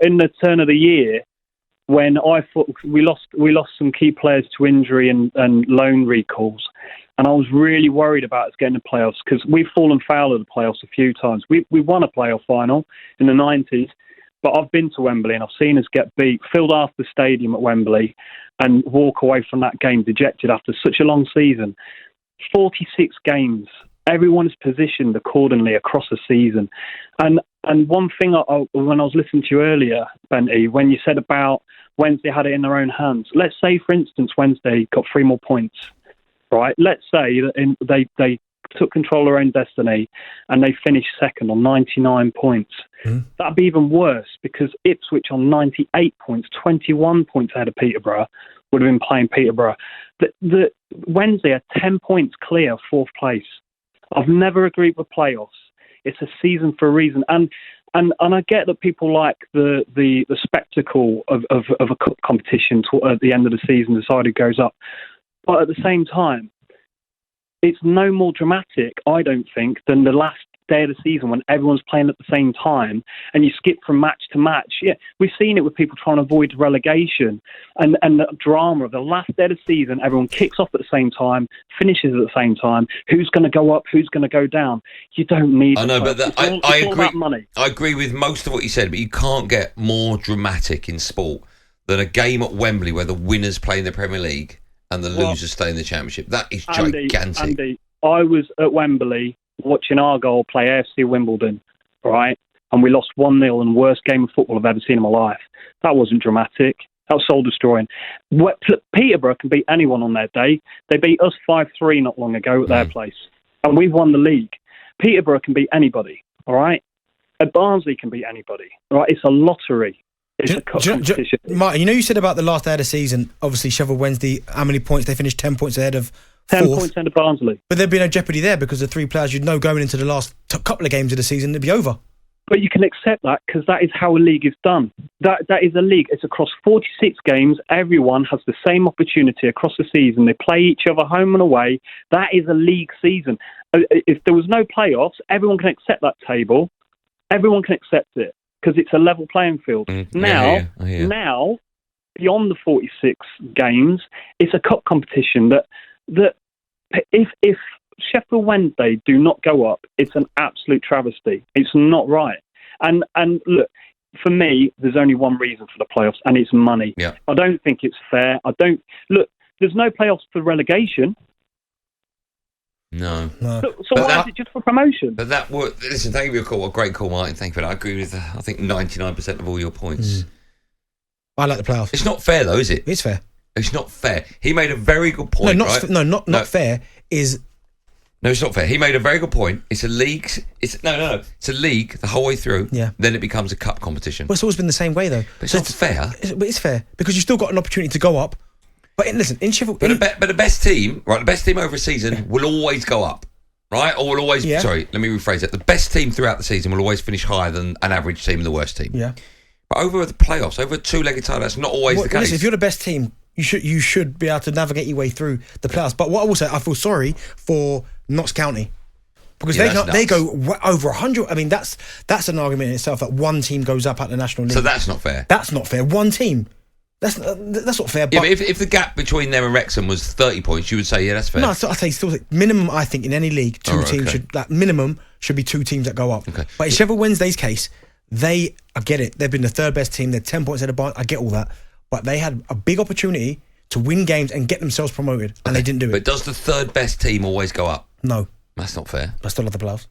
in the turn of the year, when I thought we lost some key players to injury and loan recalls, and I was really worried about us getting the playoffs because we've fallen foul of the playoffs a few times. We won a playoff final in the 90s, but I've been to Wembley and I've seen us get beat, filled half the stadium at Wembley, and walk away from that game dejected after such a long season. 46 games. Everyone is positioned accordingly across the season. And one thing, when I was listening to you earlier, Benty, when you said about Wednesday had it in their own hands. Let's say, for instance, Wednesday got 3 more points, right? Let's say that they took control of their own destiny and they finished second on 99 points. That'd be even worse because Ipswich on 98 points, 21 points ahead of Peterborough, would have been playing Peterborough. The Wednesday are 10 points clear of 4th place. I've never agreed with playoffs. It's a season for a reason. And I get that people like the spectacle of a cup competition at the end of the season, decide who goes up. But at the same time, it's no more dramatic, I don't think, than the last day of the season when everyone's playing at the same time and you skip from match to match. Yeah, we've seen it with people trying to avoid relegation and the drama of the last day of the season. Everyone kicks off at the same time, finishes at the same time. Who's going to go up? Who's going to go down? You don't need. I know, but I agree. About money. I agree with most of what you said, but you can't get more dramatic in sport than a game at Wembley where the winners play in the Premier League and the losers stay in the Championship. That is gigantic. Andy, I was at Wembley watching Argyle play AFC Wimbledon, right? And we lost 1-0 and worst game of football I've ever seen in my life. That wasn't dramatic. That was soul-destroying. Peterborough can beat anyone on their day. They beat us 5-3 not long ago at their place. And we've won the league. Peterborough can beat anybody, all right? Barnsley can beat anybody, all right? It's a lottery. It's a cup competition. Martin, you know you said about the last day of the season, obviously Sheffield Wednesday, how many points? They finished 10 points ahead of 10 fourth. points ahead of Barnsley. But there'd be no jeopardy there because the 3 players you'd know going into the last couple of games of the season, it'd be over. But you can accept that because that is how a league is done. That is a league. It's across 46 games. Everyone has the same opportunity across the season. They play each other home and away. That is a league season. If there was no playoffs, everyone can accept that table. Everyone can accept it because it's a level playing field. Now, beyond the 46 games, it's a cup competition that if Sheffield Wednesday do not go up, it's an absolute travesty. It's not right. And look, for me, there's only one reason for the playoffs, and it's money. Yeah. I don't think it's fair. There's no playoffs for relegation. No. So why is it just for promotion? But listen, thank you for your call. A great call, Martin. Thank you for that. I agree with, I think, 99% of all your points. I like the playoffs. It's not fair, though, is it? It's fair. It's not fair. He made a very good point, not fair is... No, it's not fair. He made a very good point. It's a league. It's a league the whole way through. Yeah. Then it becomes a cup competition. Well, it's always been the same way, though. But it's not fair. But it's fair because you've still got an opportunity to go up. But listen, in Sheffield... But the best team, right, the best team over a season will always go up, right? Or will always... Yeah. Sorry, let me rephrase it. The best team throughout the season will always finish higher than an average team and the worst team. Yeah. But over the playoffs, over a 2-legged tie, that's not always the case. Listen, if you're the best team, you should be able to navigate your way through the playoffs. But what I will say, I feel sorry for Notts County. Because they go over 100. I mean, that's an argument in itself that one team goes up at the National League. So that's not fair. That's not fair. One team. That's not fair. Yeah, but if the gap between them and Wrexham was 30 points, you would say, yeah, that's fair. No, I'd say still minimum. I think in any league, teams should minimum should be 2 teams that go up. Okay. But in Sheffield Wednesday's case, I get it. They've been the 3rd best team. They're 10 points ahead of Barnsley. I get all that, but they had a big opportunity to win games and get themselves promoted, and they didn't do it. But does the 3rd best team always go up? No. That's not fair. I still love the playoffs.